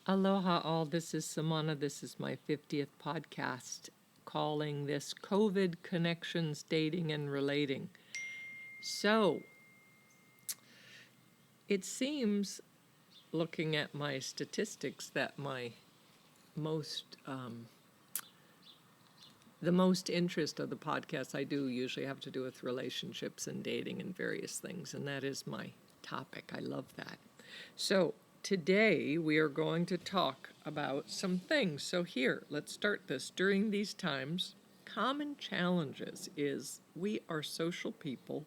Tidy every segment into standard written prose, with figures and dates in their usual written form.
Aloha, all. This is Samana. This is my 50th podcast, calling this COVID Connections, Dating, and Relating. So, it seems, looking at my statistics, that most, um, the most interest of the podcasts I do usually have to do with relationships and dating and various things, and that is my topic. I love that. So, today we are going to talk about some things. So, here, let's start this. During these times, common challenges is we are social people.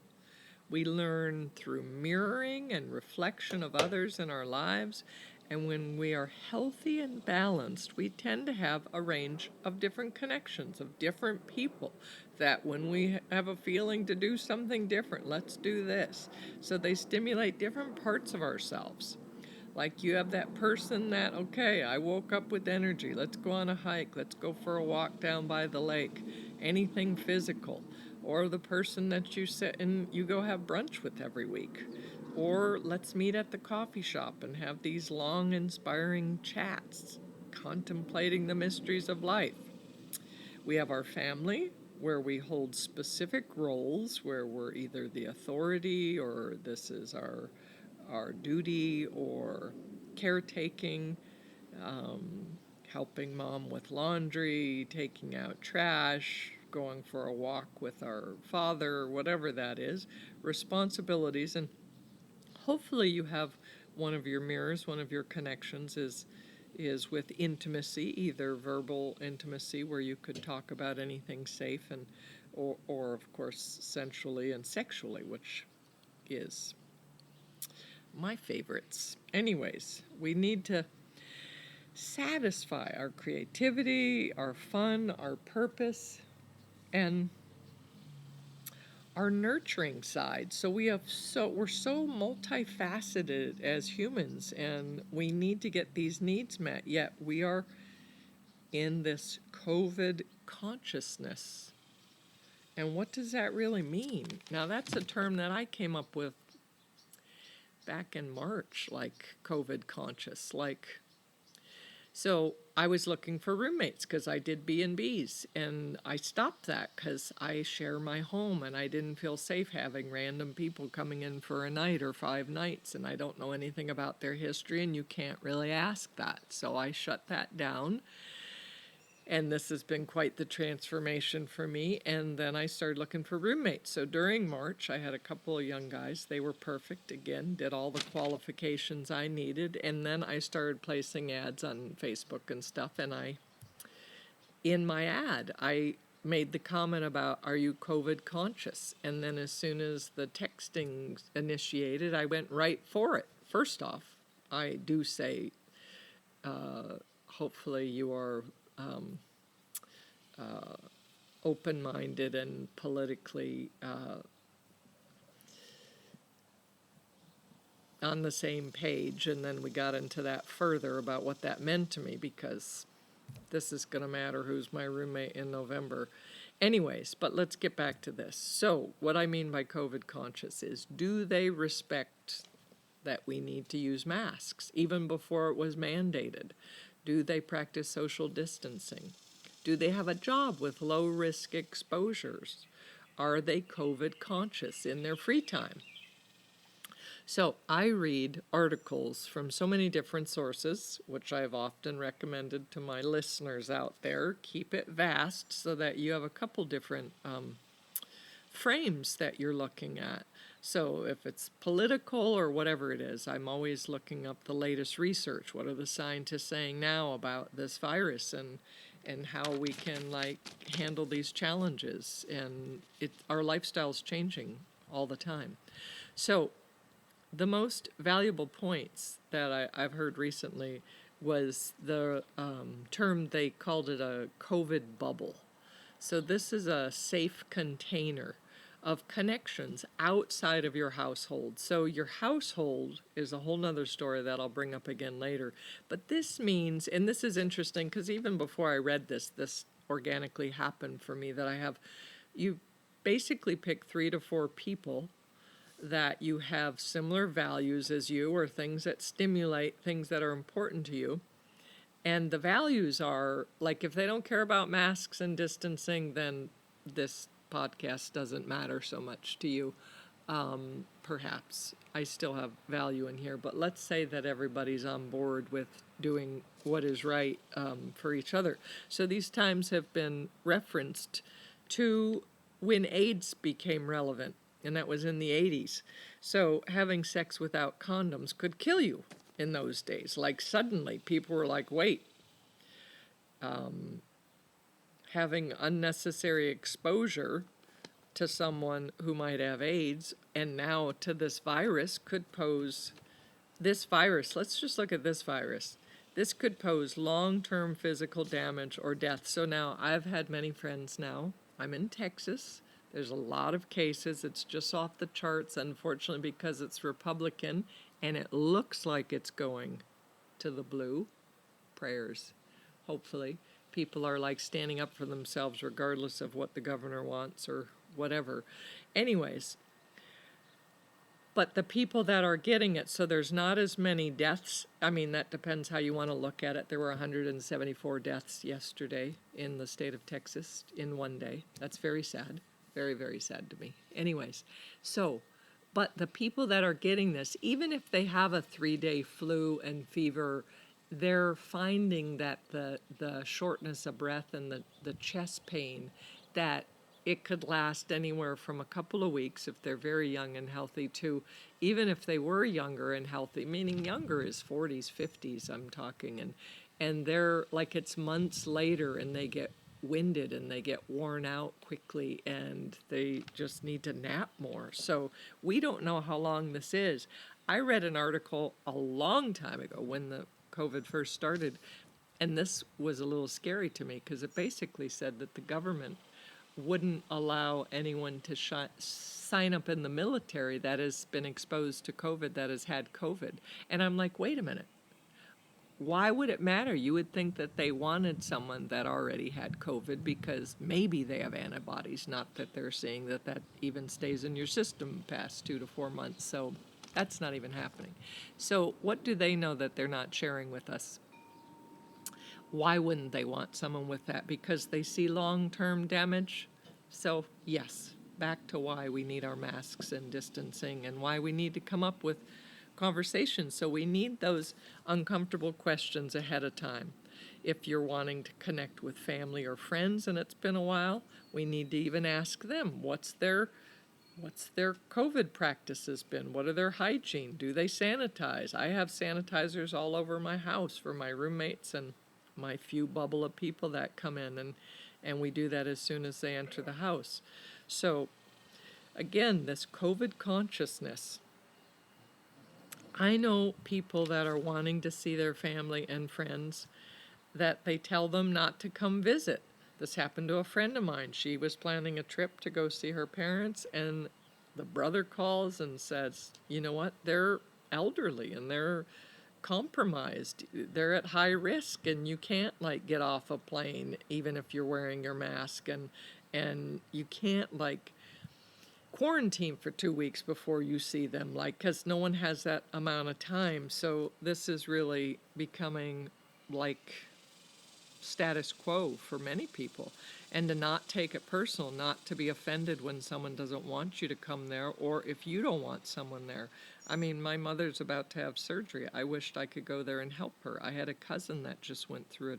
We learn through mirroring and reflection of others in our lives. And when we are healthy and balanced, we tend to have a range of different connections of different people. That when we have a feeling to do something different, let's do this. So they stimulate different parts of ourselves. Like you have that person that, okay, I woke up with energy. Let's go on a hike. Let's go for a walk down by the lake. Anything physical. Or the person that you sit and you go have brunch with every week. Or let's meet at the coffee shop and have these long, inspiring chats, contemplating the mysteries of life. We have our family, where we hold specific roles, where we're either the authority or this is our duty or caretaking, um, helping mom with laundry, taking out trash, going for a walk with our father, whatever that is, responsibilities. And hopefully you have one of your mirrors, one of your connections is with intimacy, either verbal intimacy where you could talk about anything safe and or of course sensually and sexually, which is my favorites. Anyways, we need to satisfy our creativity, our fun, our purpose, and our nurturing side. So we're so multifaceted as humans, and we need to get these needs met. Yet we are in this COVID consciousness. And what does that really mean? Now that's a term that I came up with back in March, like COVID conscious, like so I was looking for roommates because I did B&Bs, and I stopped that because I share my home and I didn't feel safe having random people coming in for a night or 5 nights, and I don't know anything about their history, and you can't really ask that. So I shut that down, and this has been quite the transformation for me. And then I started looking for roommates. So during March, I had a couple of young guys. They were perfect again, did all the qualifications I needed. And then I started placing ads on Facebook and stuff. And in my ad, I made the comment about, are you COVID conscious? And then as soon as the texting initiated, I went right for it. First off, I do say, hopefully you are open-minded and politically on the same page. And then we got into that further about what that meant to me, because this is going to matter who's my roommate in November. Anyways, but let's get back to this. So what I mean by COVID conscious is, do they respect that we need to use masks even before it was mandated? Do they practice social distancing? Do they have a job with low risk exposures? Are they COVID conscious in their free time? So I read articles from so many different sources, which I've often recommended to my listeners out there. Keep it vast so that you have a couple different frames that you're looking at. So if it's political or whatever it is, I'm always looking up the latest research. What are the scientists saying now about this virus, and how we can handle these challenges? And our lifestyle's changing all the time. So the most valuable points that I've heard recently was the term, they called it a COVID bubble. So this is a safe container of connections outside of your household. So your household is a whole nother story that I'll bring up again later. But this means, and this is interesting because even before I read this organically happened for me, that you basically pick 3 to 4 people that you have similar values as you, or things that stimulate things that are important to you. And the values are like, if they don't care about masks and distancing, then this podcast doesn't matter so much to you. Perhaps I still have value in here, but let's say that everybody's on board with doing what is right for each other. So these times have been referenced to when AIDS became relevant, and that was in the 80s. So having sex without condoms could kill you in those days. Like suddenly people were like, wait, having unnecessary exposure to someone who might have AIDS and now to this virus could pose this virus. Let's just look at this virus. This could pose long-term physical damage or death. So now I've had many friends now. I'm in Texas. There's a lot of cases. It's just off the charts, unfortunately, because it's Republican and it looks like it's going to the blue. Prayers, hopefully. People are like standing up for themselves regardless of what the governor wants or whatever. Anyways, but the people that are getting it, so there's not as many deaths. I mean, that depends how you want to look at it. There were 174 deaths yesterday in the state of Texas in one day. That's very sad. Very, very sad to me. Anyways, so, but the people that are getting this, even if they have a 3-day flu and fever, they're finding that the shortness of breath and the chest pain, that it could last anywhere from a couple of weeks if they're very young and healthy to even if they were younger and healthy, meaning younger is 40s, 50s, I'm talking, and they're like it's months later and they get winded and they get worn out quickly and they just need to nap more. So we don't know how long this is. I read an article a long time ago when the COVID first started, and this was a little scary to me because it basically said that the government wouldn't allow anyone to sign up in the military that has been exposed to COVID, that has had COVID. And I'm like, wait a minute. Why would it matter? You would think that they wanted someone that already had COVID because maybe they have antibodies, not that they're seeing that even stays in your system past 2 to 4 months. So that's not even happening. So what do they know that they're not sharing with us? Why wouldn't they want someone with that? Because they see long-term damage? So yes, back to why we need our masks and distancing and why we need to come up with conversations. So we need those uncomfortable questions ahead of time. If you're wanting to connect with family or friends and it's been a while, we need to even ask them, what's their COVID practices been? What are their hygiene? Do they sanitize? I have sanitizers all over my house for my roommates and my few bubble of people that come in, and we do that as soon as they enter the house. So again, this COVID consciousness. I know people that are wanting to see their family and friends that they tell them not to come visit. This happened to a friend of mine. She was planning a trip to go see her parents, and the brother calls and says, you know what, they're elderly and they're compromised. They're at high risk and you can't like get off a plane even if you're wearing your mask, and you can't like quarantine for 2 weeks before you see them, like, because no one has that amount of time. So this is really becoming like status quo for many people, and to not take it personal, not to be offended when someone doesn't want you to come there or if you don't want someone there. I mean, my mother's about to have surgery. I wished I could go there and help her. I had a cousin that just went through a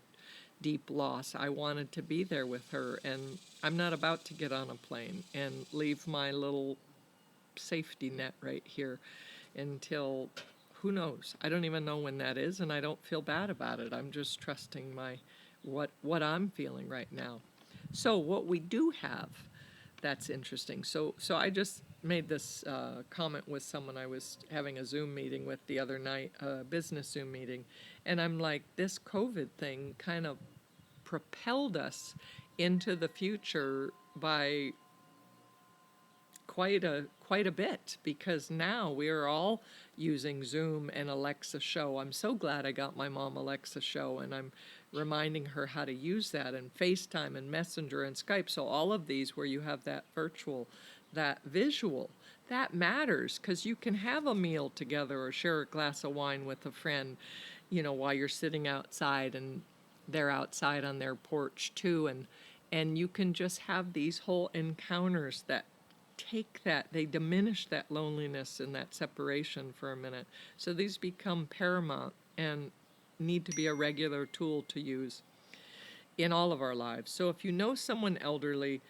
deep loss. I wanted to be there with her, and I'm not about to get on a plane and leave my little safety net right here until who knows. I don't even know when that is, and I don't feel bad about it. I'm just trusting my what I'm feeling right now. So what we do have that's interesting. So I just made this comment with someone I was having a Zoom meeting with the other night, a business Zoom meeting, and I'm like, this COVID thing kind of propelled us into the future by quite a bit, because now we are all using Zoom and Alexa Show. I'm so glad I got my mom Alexa Show, and I'm reminding her how to use that, and FaceTime and Messenger and Skype. So all of these where you have that virtual, that visual, that matters, because you can have a meal together or share a glass of wine with a friend. while you're sitting outside and they're outside on their porch too. And you can just have these whole encounters that they diminish that loneliness and that separation for a minute. So these become paramount and need to be a regular tool to use in all of our lives. So if you know someone elderly,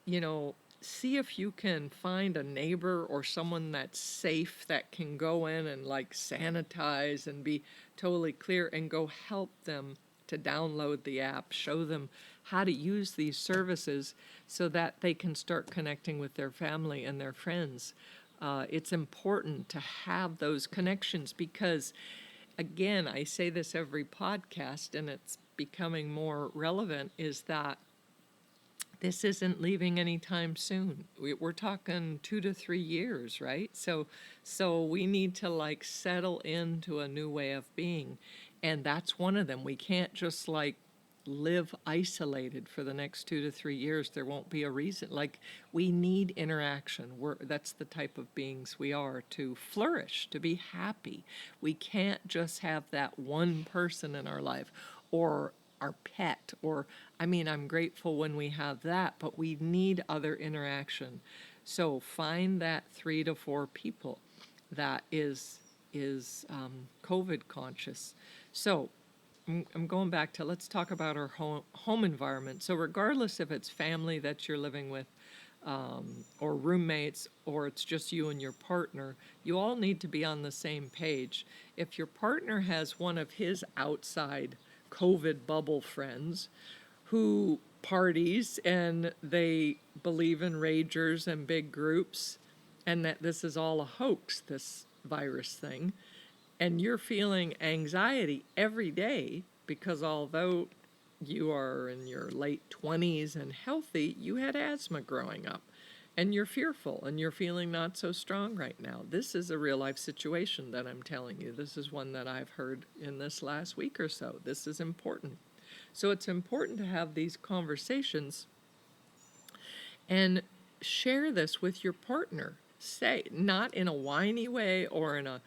you know, see if you can find a neighbor or someone that's safe that can go in and like sanitize and be totally clear and go help them to download the app, show them how to use these services so that they can start connecting with their family and their friends. It's important to have those connections because, again, I say this every podcast and it's becoming more relevant, is that this isn't leaving anytime soon. We're talking 2 to 3 years, right? So we need to like settle into a new way of being, and that's one of them. We can't just like live isolated for the next 2 to 3 years. There won't be a reason. Like we need interaction. That's the type of beings we are, to flourish, to be happy. We can't just have that one person in our life or our pet, or I mean, I'm grateful when we have that, but we need other interaction. So find that 3 to 4 people that is COVID conscious. So I'm going back to, let's talk about our home environment. So regardless if it's family that you're living with, or roommates, or it's just you and your partner, you all need to be on the same page. If your partner has one of his outside COVID bubble friends who parties and they believe in ragers and big groups, and that this is all a hoax, this virus thing, and you're feeling anxiety every day because although you are in your late 20s and healthy, you had asthma growing up and you're fearful and you're feeling not so strong right now. This is a real life situation that I'm telling you. This is one that I've heard in this last week or so. This is important. So it's important to have these conversations and share this with your partner. Say, not in a whiny way or in a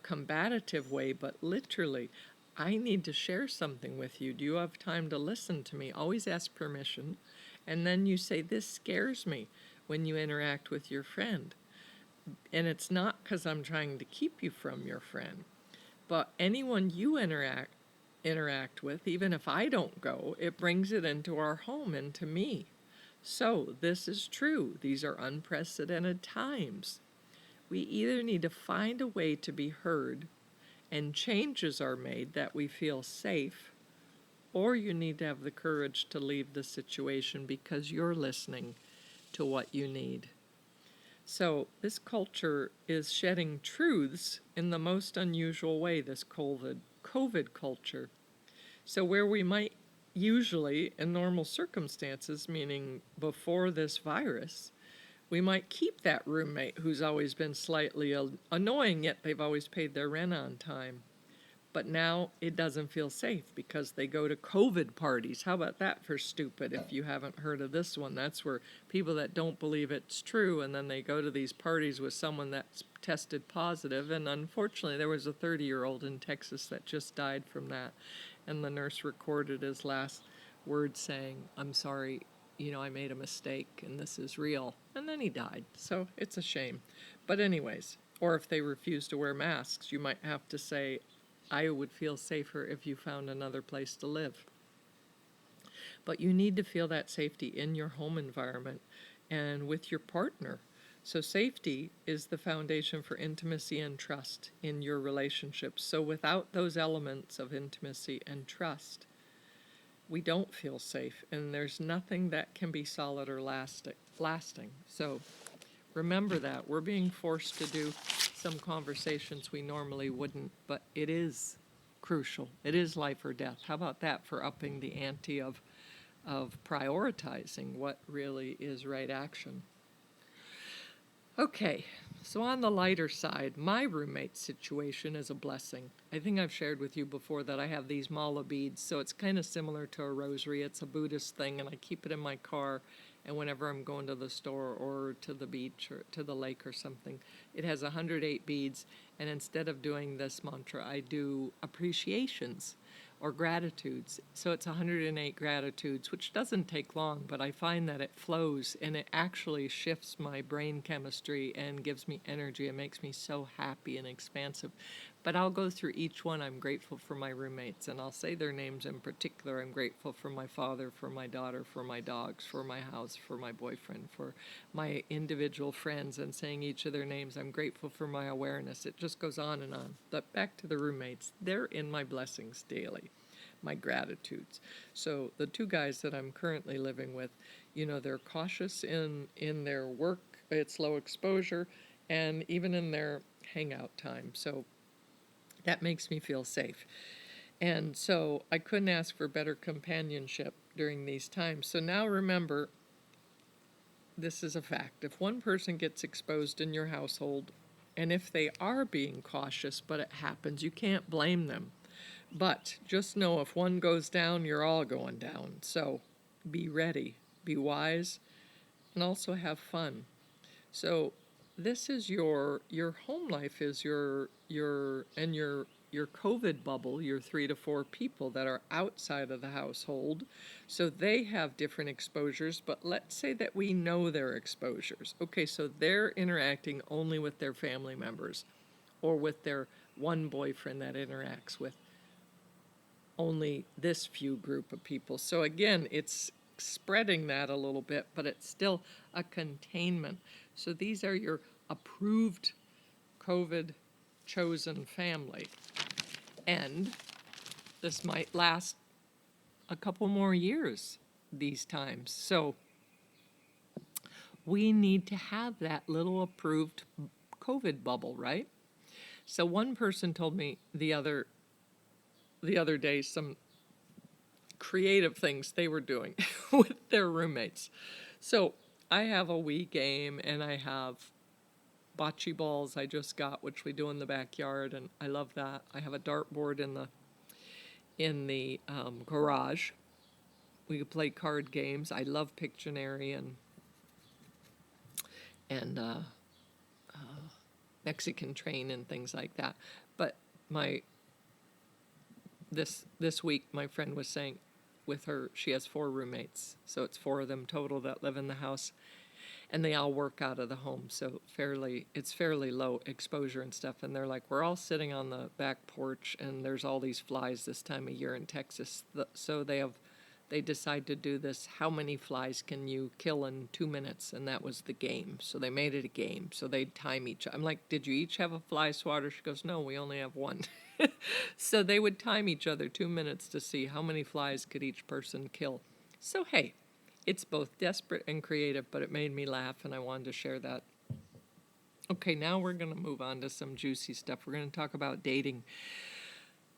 combative way, but literally, I need to share something with you. Do you have time to listen to me? Always ask permission. And then you say, this scares me when you interact with your friend. And it's not because I'm trying to keep you from your friend, but anyone you interact with, even if I don't go, it brings it into our home, into me. So this is true. These are unprecedented times. We either need to find a way to be heard and changes are made that we feel safe, or you need to have the courage to leave the situation because you're listening to what you need. So this culture is shedding truths in the most unusual way, this COVID culture. So where we might usually, in normal circumstances, meaning before this virus, we might keep that roommate who's always been slightly annoying, yet they've always paid their rent on time. But now it doesn't feel safe because they go to COVID parties. How about that for stupid? If you haven't heard of this one, that's where people that don't believe it's true, and then they go to these parties with someone that's tested positive. And unfortunately, there was a 30-year-old in Texas that just died from that. And the nurse recorded his last words saying, I'm sorry, I made a mistake and this is real. And then he died. So it's a shame. But anyways, or if they refuse to wear masks, you might have to say, I would feel safer if you found another place to live. But you need to feel that safety in your home environment and with your partner. So safety is the foundation for intimacy and trust in your relationships. So without those elements of intimacy and trust, we don't feel safe, and there's nothing that can be solid or lasting. So remember that. We're being forced to do some conversations we normally wouldn't, but it is crucial. It is life or death. How about that for upping the ante of prioritizing what really is right action? Okay, so on the lighter side, my roommate situation is a blessing. I think I've shared with you before that I have these mala beads, so it's kind of similar to a rosary. It's a Buddhist thing, and I keep it in my car, And whenever I'm going to the store or to the beach or to the lake or something, it has 108 beads. And instead of doing this mantra, I do appreciations or gratitudes. So it's 108 gratitudes, which doesn't take long, but I find that it flows and it actually shifts my brain chemistry and gives me energy. It makes me so happy and expansive. But I'll go through each one. I'm grateful for my roommates, and I'll say their names in particular. I'm grateful for my father, for my daughter, for my dogs, for my house, for my boyfriend, for my individual friends, and saying each of their names. I'm grateful for my awareness. It just goes on and on. But back to the roommates. They're in my blessings daily, my gratitudes. So the two guys that I'm currently living with, they're cautious in their work. It's low exposure, and even in their hangout time. So that makes me feel safe. And so I couldn't ask for better companionship during these times. So now remember, this is a fact. If one person gets exposed in your household, and if they are being cautious, but it happens, you can't blame them. But just know if one goes down, you're all going down. So be ready, be wise, and also have fun. So this is your home life is your COVID bubble, your 3 to 4 people that are outside of the household. So they have different exposures, but let's say that we know their exposures. Okay, so they're interacting only with their family members or with their one boyfriend that interacts with only this few group of people. So again, it's spreading that a little bit, but it's still a containment. So these are your approved COVID chosen family. And this might last a couple more years these times. So we need to have that little approved COVID bubble, right? So one person told me the other day some creative things they were doing with their roommates. So I have a Wii game and I have bocce balls I just got, which we do in the backyard, and I love that. I have a dartboard in the garage. We could play card games. I love Pictionary and Mexican Train and things like that. But this week, my friend was saying, with her, she has 4 roommates, so it's 4 of them total that live in the house, and they all work out of the home, so it's fairly low exposure and stuff. And they're like, we're all sitting on the back porch, and there's all these flies this time of year in Texas. So they decide to do this. How many flies can you kill in 2 minutes? And that was the game. So they made it a game. So they'd time each. I'm like, did you each have a fly swatter? She goes, no, we only have one. So they would time each other 2 minutes to see how many flies could each person kill. So hey, it's both desperate and creative, but it made me laugh, and I wanted to share that. Okay, now we're going to move on to some juicy stuff. We're going to talk about dating.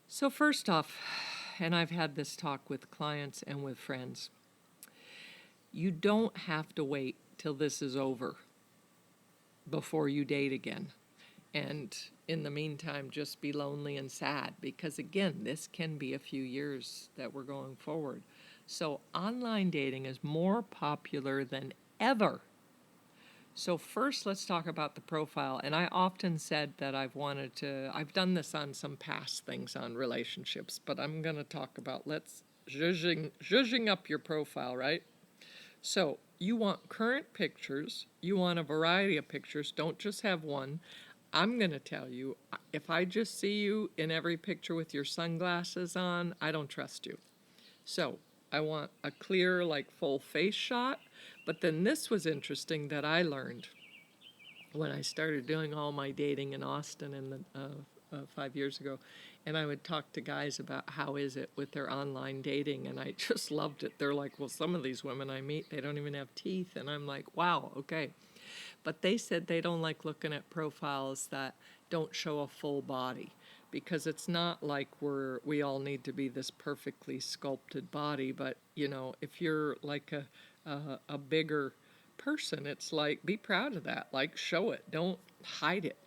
So first off, and I've had this talk with clients and with friends, you don't have to wait till this is over before you date again. And in the meantime, just be lonely and sad, because again, this can be a few years that we're going forward. So online dating is more popular than ever. So first, let's talk about the profile. And I often said that I've done this on some past things on relationships, but I'm going to talk about zhuzhing up your profile, right? So you want current pictures. You want a variety of pictures. Don't just have one. I'm going to tell you, if I just see you in every picture with your sunglasses on, I don't trust you. So I want a clear, full face shot. But then this was interesting that I learned when I started doing all my dating in Austin 5 years ago. And I would talk to guys about how is it with their online dating. And I just loved it. They're like, well, some of these women I meet, they don't even have teeth. And I'm like, wow, okay. But they said they don't like looking at profiles that don't show a full body, because it's not like we all need to be this perfectly sculpted body. But, if you're like a bigger person, it's like, be proud of that. Show it. Don't hide it.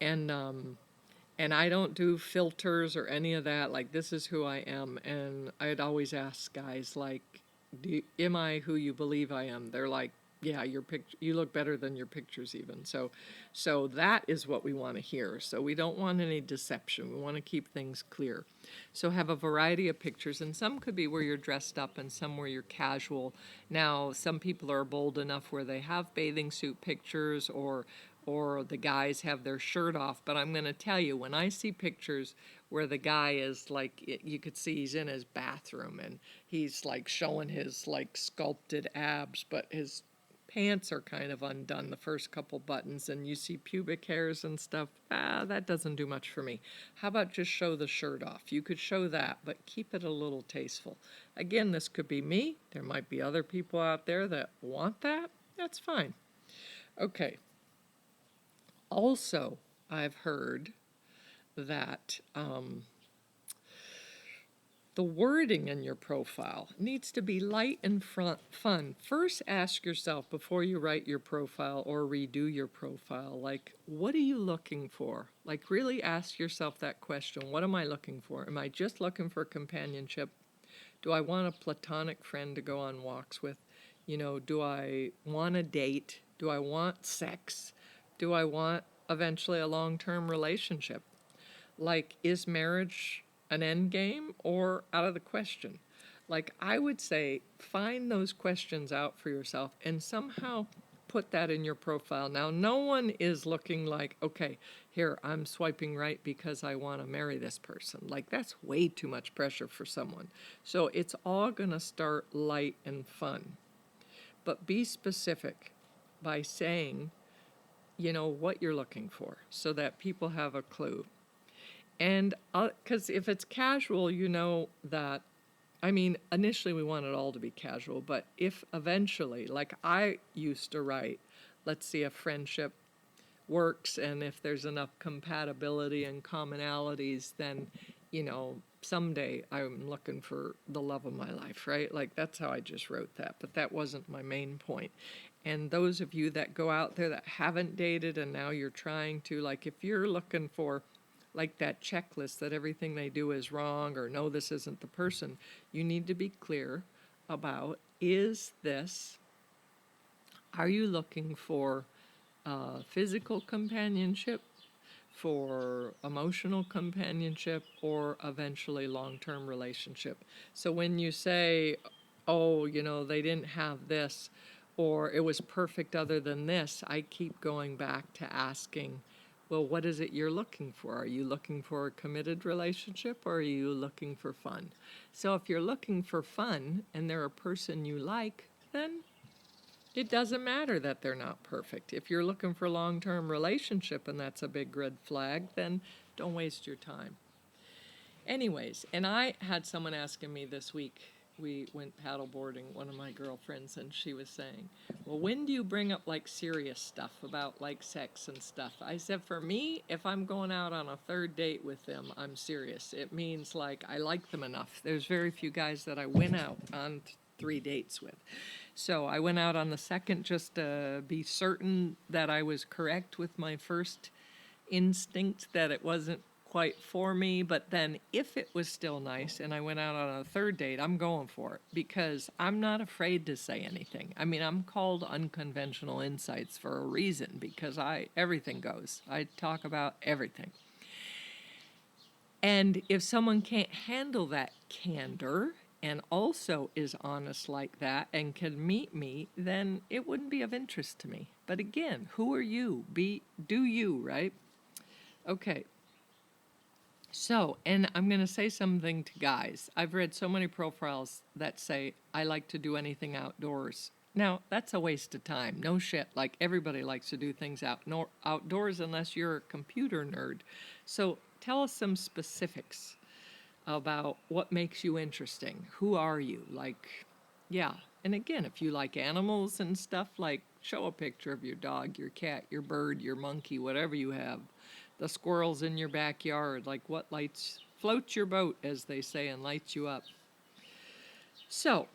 And I don't do filters or any of that. This is who I am. And I'd always ask guys, am I who you believe I am? They're like, yeah, you look better than your pictures even. So that is what we want to hear. So we don't want any deception. We want to keep things clear. So have a variety of pictures, and some could be where you're dressed up and some where you're casual. Now, some people are bold enough where they have bathing suit pictures, or the guys have their shirt off. But I'm going to tell you, when I see pictures where the guy is like, you could see he's in his bathroom and he's like showing his like sculpted abs, but his pants are kind of undone, the first couple buttons, and you see pubic hairs and stuff, that doesn't do much for me. How about just show the shirt off? You could show that, but keep it a little tasteful. Again, this could be me. There might be other people out there that want that. That's fine. Okay. Also, I've heard that the wording in your profile needs to be light and fun. First, ask yourself before you write your profile or redo your profile, like, what are you looking for? Like, really ask yourself that question. What am I looking for? Am I just looking for companionship? Do I want a platonic friend to go on walks with? Do I want a date? Do I want sex? Do I want eventually a long-term relationship? Like, is marriage an end game or out of the question? Like, I would say find those questions out for yourself and somehow put that in your profile. Now, no one is looking like, okay, here, I'm swiping right because I want to marry this person. Like, that's way too much pressure for someone. So it's all going to start light and fun. But be specific by saying, what you're looking for so that people have a clue. And because if it's casual, that, I mean, initially we want it all to be casual, but if eventually, like I used to write, let's see if friendship works and if there's enough compatibility and commonalities, then, someday I'm looking for the love of my life, right? Like that's how I just wrote that, but that wasn't my main point. And those of you that go out there that haven't dated and now you're trying to, like, if you're looking for like that checklist that everything they do is wrong or no, this isn't the person, you need to be clear about, are you looking for physical companionship, for emotional companionship, or eventually long-term relationship? So when you say, oh, they didn't have this, or it was perfect other than this, I keep going back to asking, well, what is it you're looking for? Are you looking for a committed relationship or are you looking for fun? So if you're looking for fun and they're a person you like, then it doesn't matter that they're not perfect. If you're looking for a long-term relationship and that's a big red flag, then don't waste your time. Anyways, and I had someone asking me this week, we went paddleboarding, one of my girlfriends, and she was saying, well, when do you bring up like serious stuff about like sex and stuff? I said, for me, if I'm going out on a third date with them, I'm serious. It means like I like them enough. There's very few guys that I went out on 3 dates with. So I went out on the second just to be certain that I was correct with my first instinct that it wasn't quite for me. But then if it was still nice and I went out on a third date, I'm going for it because I'm not afraid to say anything. I mean, I'm called Unconventional Insights for a reason because everything goes. I talk about everything. And if someone can't handle that candor and also is honest like that and can meet me, then it wouldn't be of interest to me. But again, who are you? Do you, right? Okay. So, and I'm going to say something to guys. I've read so many profiles that say, I like to do anything outdoors. Now, that's a waste of time. No shit. Like, everybody likes to do things outdoors unless you're a computer nerd. So, tell us some specifics about what makes you interesting. Who are you? Like, yeah. And again, if you like animals and stuff, like, show a picture of your dog, your cat, your bird, your monkey, whatever you have. The squirrels in your backyard, like what floats your boat, as they say, and lights you up. So,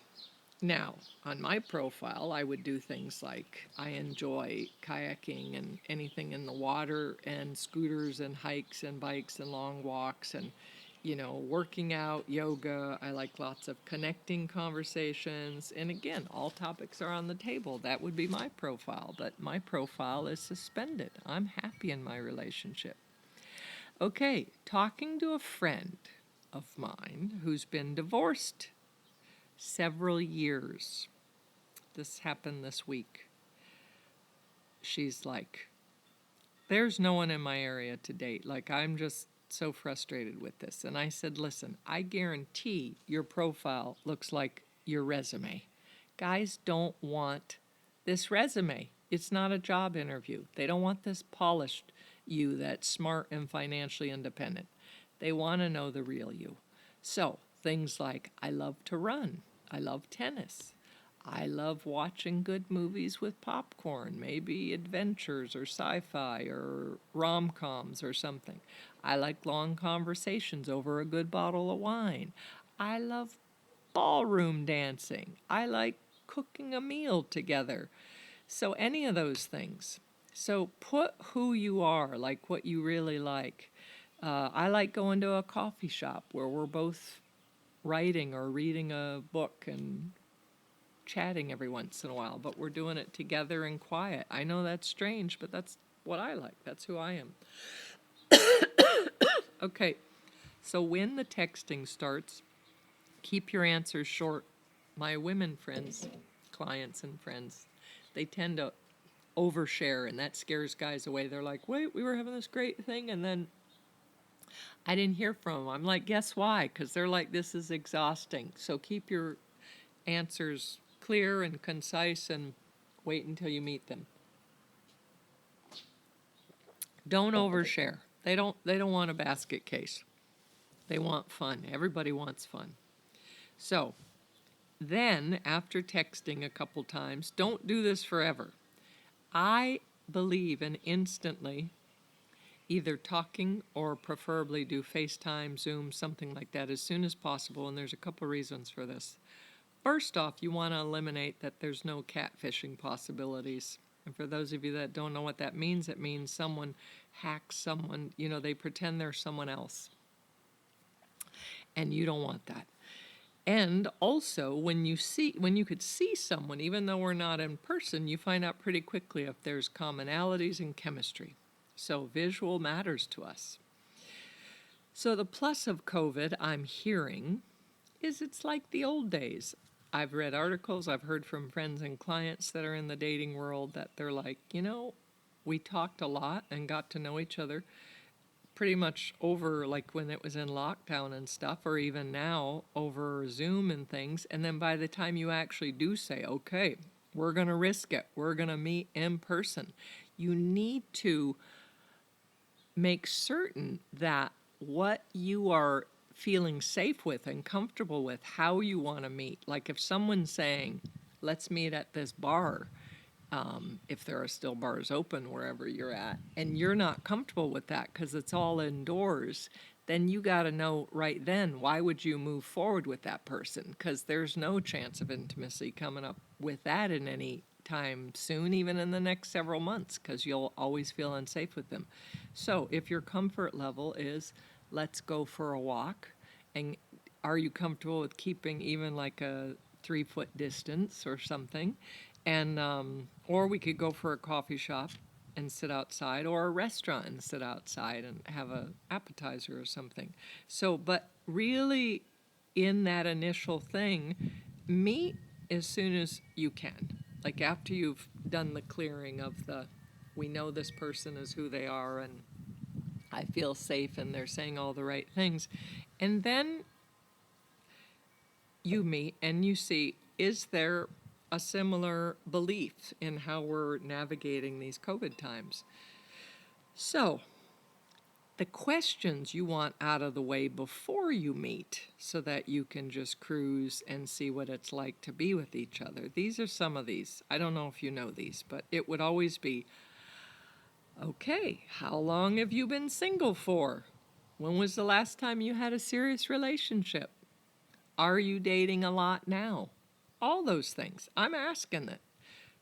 now, on my profile, I would do things like I enjoy kayaking and anything in the water and scooters and hikes and bikes and long walks and, working out, yoga. I like lots of connecting conversations. And again, all topics are on the table. That would be my profile, but my profile is suspended. I'm happy in my relationship. Okay, talking to a friend of mine who's been divorced several years. This happened this week. She's like, there's no one in my area to date. Like, I'm just so frustrated with this. And I said, listen, I guarantee your profile looks like your resume. Guys don't want this resume. It's not a job interview. They don't want this polished you that's smart and financially independent. They want to know the real you. So things like, I love to run. I love tennis. I love watching good movies with popcorn, maybe adventures or sci-fi or rom-coms or something. I like long conversations over a good bottle of wine. I love ballroom dancing. I like cooking a meal together. So any of those things. So put who you are, like what you really like. I like going to a coffee shop where we're both writing or reading a book and chatting every once in a while, but we're doing it together and quiet. I know that's strange, but that's what I like. That's who I am. Okay, so when the texting starts, keep your answers short. My women friends, clients and friends, they tend to overshare, and that scares guys away. They're like, wait, we were having this great thing, and then I didn't hear from them. I'm like, guess why? Because they're like, this is exhausting. So keep your answers clear and concise and wait until you meet them. Don't overshare. They don't want a basket case. They want fun. Everybody wants fun. So then, after texting a couple times, don't do this forever. I believe in instantly either talking or preferably do FaceTime, Zoom, something like that as soon as possible, and there's a couple reasons for this. First off, you want to eliminate that there's no catfishing possibilities. And for those of you that don't know what that means, it means someone hacks someone, they pretend they're someone else. And you don't want that. And also, when you could see someone, even though we're not in person, you find out pretty quickly if there's commonalities in chemistry. So visual matters to us. So the plus of COVID, I'm hearing, is it's like the old days. I've read articles, I've heard from friends and clients that are in the dating world that they're like, we talked a lot and got to know each other pretty much over, like when it was in lockdown and stuff, or even now over Zoom and things. And then by the time you actually do say, okay, we're going to risk it, we're going to meet in person, you need to make certain that what you are feeling safe with and comfortable with, how you want to meet. Like if someone's saying, let's meet at this bar, if there are still bars open wherever you're at, and you're not comfortable with that because it's all indoors, then you got to know right then, why would you move forward with that person? Because there's no chance of intimacy coming up with that in any time soon, even in the next several months, because you'll always feel unsafe with them. So if your comfort level is, let's go for a walk, and are you comfortable with keeping even like a 3-foot distance or something? And or we could go for a coffee shop and sit outside, or a restaurant and sit outside and have an appetizer or something. So, but really, in that initial thing, meet as soon as you can. Like after you've done the clearing of we know this person is who they are, and I feel safe, and they're saying all the right things. And then you meet and you see, is there a similar belief in how we're navigating these COVID times? So, the questions you want out of the way before you meet so that you can just cruise and see what it's like to be with each other. These are some of these. I don't know if you know these, but it would always be, okay, how long have you been single for? When was the last time you had a serious relationship? Are you dating a lot now? All those things. I'm asking it.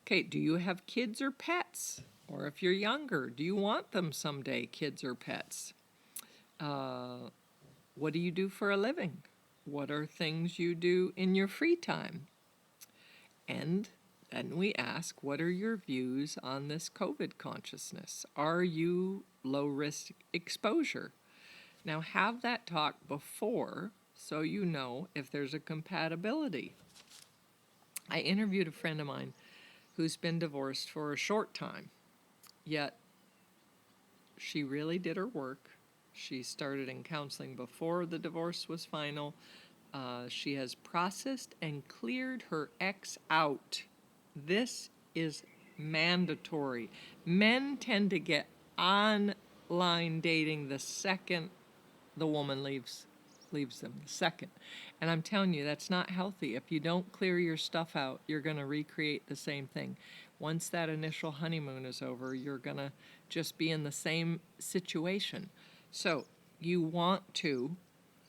Okay, do you have kids or pets? Or if you're younger, do you want them someday, kids or pets? What do you do for a living? What are things you do in your free time? And then we ask, what are your views on this COVID consciousness? Are you low risk exposure? Now, have that talk before so you know if there's a compatibility. I interviewed a friend of mine who's been divorced for a short time, yet she really did her work. She started in counseling before the divorce was final. She has processed and cleared her ex out. This is mandatory. Men tend to get online dating the second the woman leaves them, the second. And I'm telling you, that's not healthy. If you don't clear your stuff out, you're going to recreate the same thing. Once that initial honeymoon is over, you're going to just be in the same situation. So you want to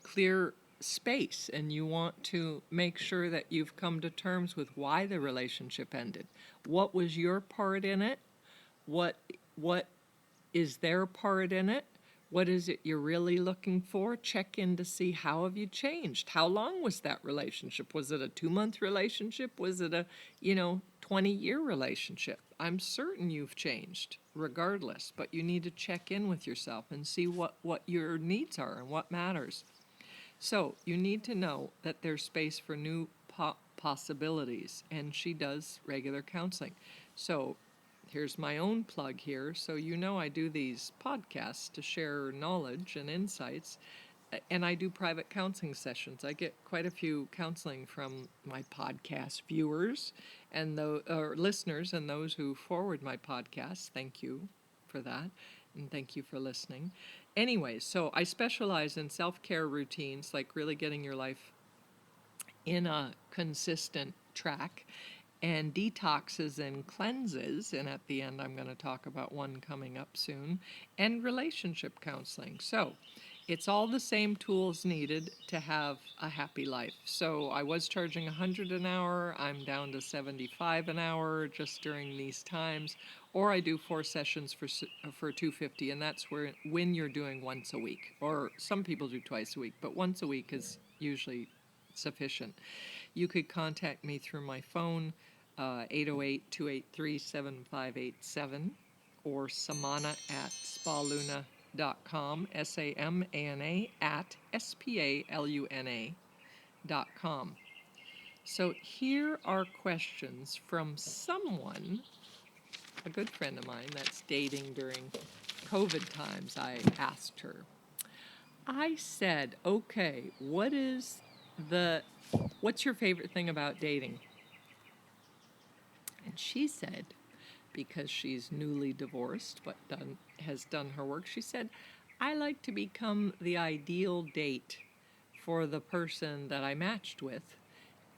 clear space, and you want to make sure that you've come to terms with why the relationship ended. What was your part in it? What is their part in it? What is it you're really looking for? Check in to see how have you changed? How long was that relationship? Was it a 2-month relationship? Was it a, 20-year relationship? I'm certain you've changed regardless, but you need to check in with yourself and see what your needs are and what matters. So you need to know that there's space for new possibilities, and she does regular counseling. So here's my own plug here. So I do these podcasts to share knowledge and insights, and I do private counseling sessions. I get quite a few counseling from my podcast viewers and listeners, and those who forward my podcast. Thank you for that, and thank you for listening. Anyways, so I specialize in self-care routines, like really getting your life in a consistent track, and detoxes and cleanses, and at the end I'm going to talk about one coming up soon, and relationship counseling. So it's all the same tools needed to have a happy life. So I was charging $100 an hour. I'm down to $75 an hour just during these times. Or I do 4 sessions for $250, and that's when you're doing once a week. Or some people do twice a week, but once a week is usually sufficient. You could contact me through my phone, 808-283-7587, or samana@spaluna.com, SAMANA @SPALUNA.com. So here are questions from someone, a good friend of mine that's dating during COVID times. I asked her. I said, okay, what's your favorite thing about dating? And she said, because she's newly divorced but has done her work, she said, I like to become the ideal date for the person that I matched with,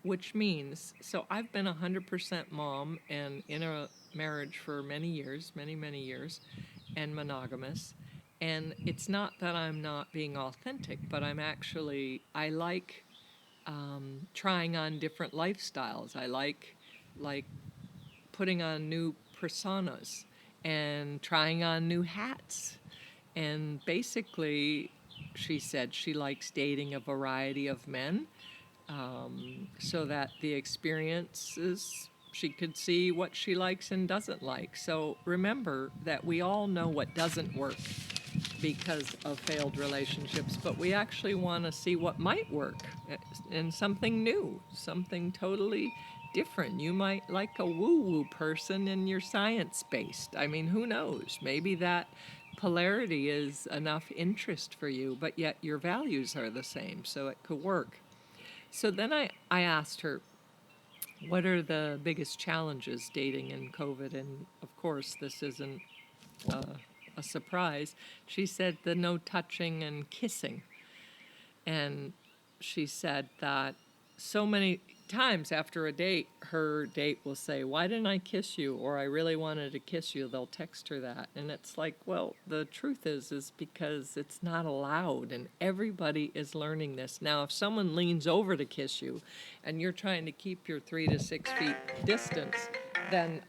which means, so I've been 100% mom and in a marriage for many years, many years, and monogamous. And it's not that I'm not being authentic, but I like trying on different lifestyles. I like putting on new personas and trying on new hats. And basically, she said she likes dating a variety of men, so that the experiences, she could see what she likes and doesn't like. So remember that we all know what doesn't work because of failed relationships, but we actually want to see what might work and something new, something totally different. You might like a woo-woo person and you're science-based. I mean, who knows? Maybe that polarity is enough interest for you, but yet your values are the same, so it could work. So then I asked her, what are the biggest challenges dating in COVID? And of course, this isn't a surprise. She said the no touching and kissing. And she said that so many times after a date, her date will say, why didn't I kiss you? Or I really wanted to kiss you. They'll text her that. And it's like, well, the truth is because it's not allowed, and everybody is learning this. Now, if someone leans over to kiss you and you're trying to keep your 3 to 6 feet distance, then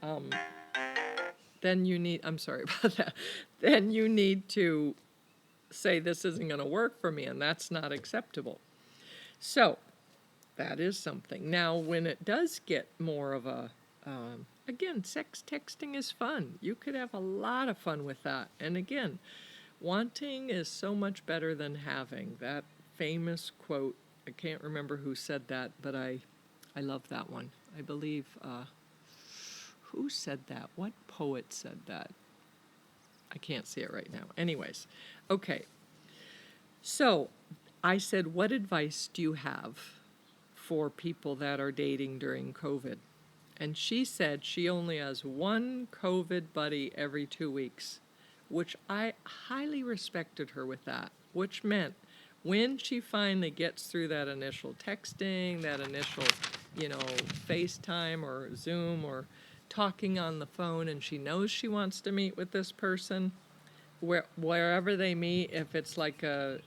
you need, I'm sorry about that, then you need to say this isn't going to work for me, and that's not acceptable. So that is something. Now, when it does get more of a, again, sex texting is fun. You could have a lot of fun with that. And again, wanting is so much better than having. That famous quote, I can't remember who said that, but I love that one. I believe, who said that? What poet said that? I can't see it right now. Anyways, okay. So I said, what advice do you have for people that are dating during COVID? And she said she only has one COVID buddy every 2 weeks, which I highly respected her with that, which meant when she finally gets through that initial texting, that initial, FaceTime or Zoom or talking on the phone, and she knows she wants to meet with this person, wherever they meet, if it's like a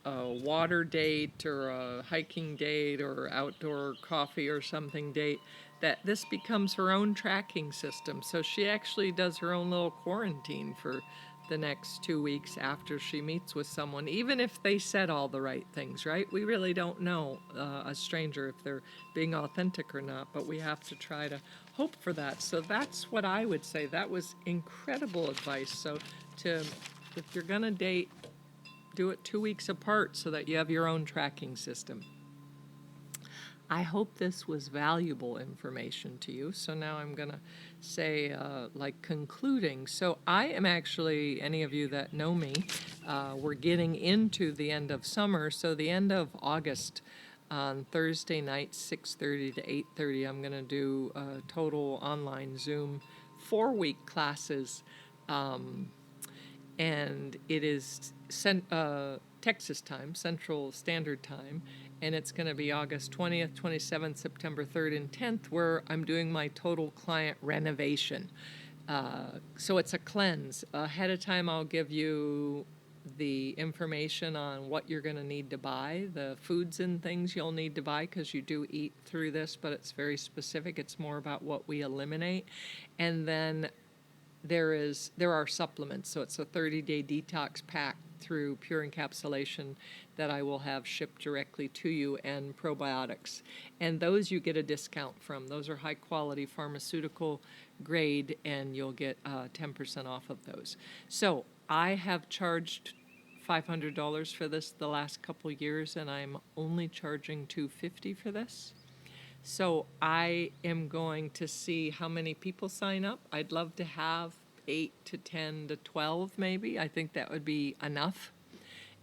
water date or a hiking date or outdoor coffee or something date, that this becomes her own tracking system. So she actually does her own little quarantine for the next 2 weeks after she meets with someone, even if they said all the right things, right? We really don't know a stranger if they're being authentic or not, but we have to try to hope for that. So that's what I would say. That was incredible advice. So if you're gonna date, do it 2 weeks apart so that you have your own tracking system. I hope this was valuable information to you. So now I'm going to say, concluding. So I am actually, any of you that know me, we're getting into the end of summer. So the end of August, on Thursday night, 6:30 to 8:30, I'm going to do total online Zoom 4-week classes. And it is Texas time, Central Standard Time, and it's going to be August 20th, 27th, September 3rd, and 10th, where I'm doing my total client renovation. So it's a cleanse. Ahead of time, I'll give you the information on what you're going to need to buy, the foods and things you'll need to buy, because you do eat through this, but it's very specific. It's more about what we eliminate. And then there are supplements, so it's a 30-day detox pack through Pure Encapsulation that I will have shipped directly to you, and probiotics. And those you get a discount from. Those are high quality pharmaceutical grade, and you'll get 10% off of those. So I have charged $500 for this the last couple years, and I'm only charging $250 for this. So I am going to see how many people sign up. I'd love to have 8 to 10 to 12 maybe. I think that would be enough.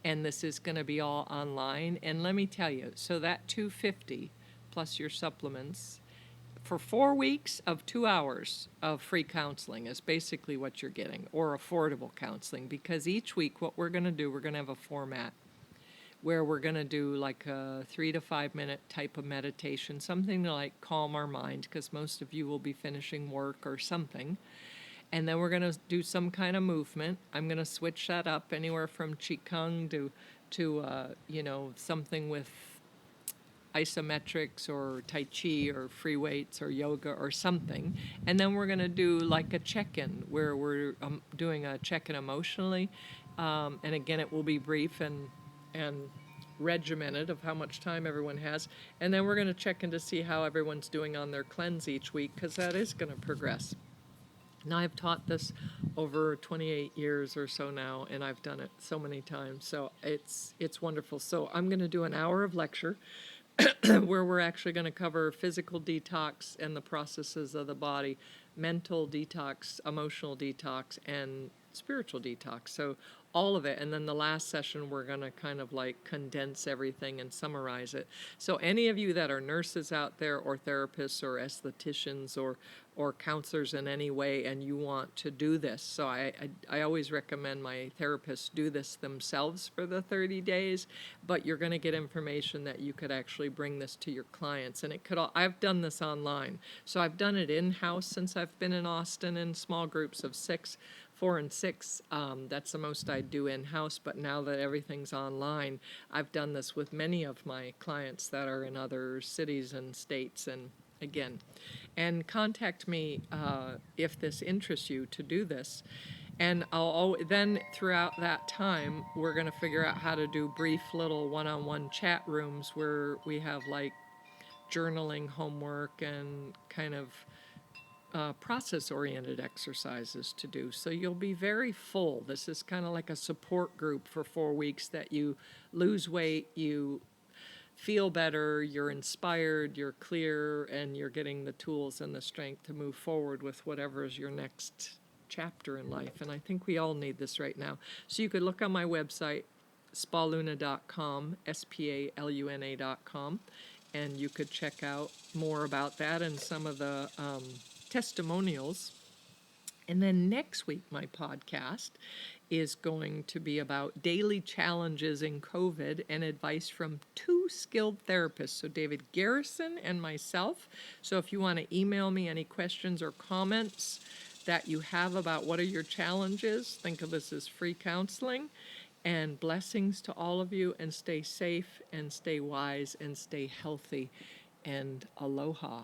And this is going to be all online. And let me tell you, so that $250 plus your supplements for 4 weeks of 2 hours of free counseling is basically what you're getting, or affordable counseling, because each week what we're going to do, we're going to have a format where we're going to do like a 3 to 5 minute type of meditation, something to like calm our mind, because most of you will be finishing work or something. And then we're going to do some kind of movement. I'm going to switch that up anywhere from Qigong to something with isometrics or Tai Chi or free weights or yoga or something. And then we're going to do like a check-in where we're doing a check-in emotionally. And again, it will be brief and regimented of how much time everyone has. And then we're going to check in to see how everyone's doing on their cleanse each week, because that is going to progress. Now, I've taught this over 28 years or so now, and I've done it so many times. So it's wonderful. So I'm going to do an hour of lecture where we're actually going to cover physical detox and the processes of the body, mental detox, emotional detox, and spiritual detox. So all of it. And then the last session, we're going to kind of like condense everything and summarize it. So any of you that are nurses out there, or therapists, or estheticians, or counselors in any way, and you want to do this. So I always recommend my therapists do this themselves for the 30 days, but you're going to get information that you could actually bring this to your clients. And I've done this online. So I've done it in-house since I've been in Austin in small groups of 4 and 6. That's the most I do in-house, but now that everything's online, I've done this with many of my clients that are in other cities and states, and contact me if this interests you to do this. And then throughout that time, we're going to figure out how to do brief little one-on-one chat rooms where we have like journaling homework and kind of process-oriented exercises to do. So you'll be very full. This is kind of like a support group for 4 weeks that you lose weight, you feel better, you're inspired, you're clear, and you're getting the tools and the strength to move forward with whatever is your next chapter in life. And I think we all need this right now. So you could look on my website, spaluna.com, spaluna.com, and you could check out more about that and some of the testimonials. And then next week, my podcast is going to be about daily challenges in COVID and advice from two skilled therapists, so David Garrison and myself. So if you want to email me any questions or comments that you have about what are your challenges, think of this as free counseling. And blessings to all of you, and stay safe and stay wise and stay healthy, and aloha.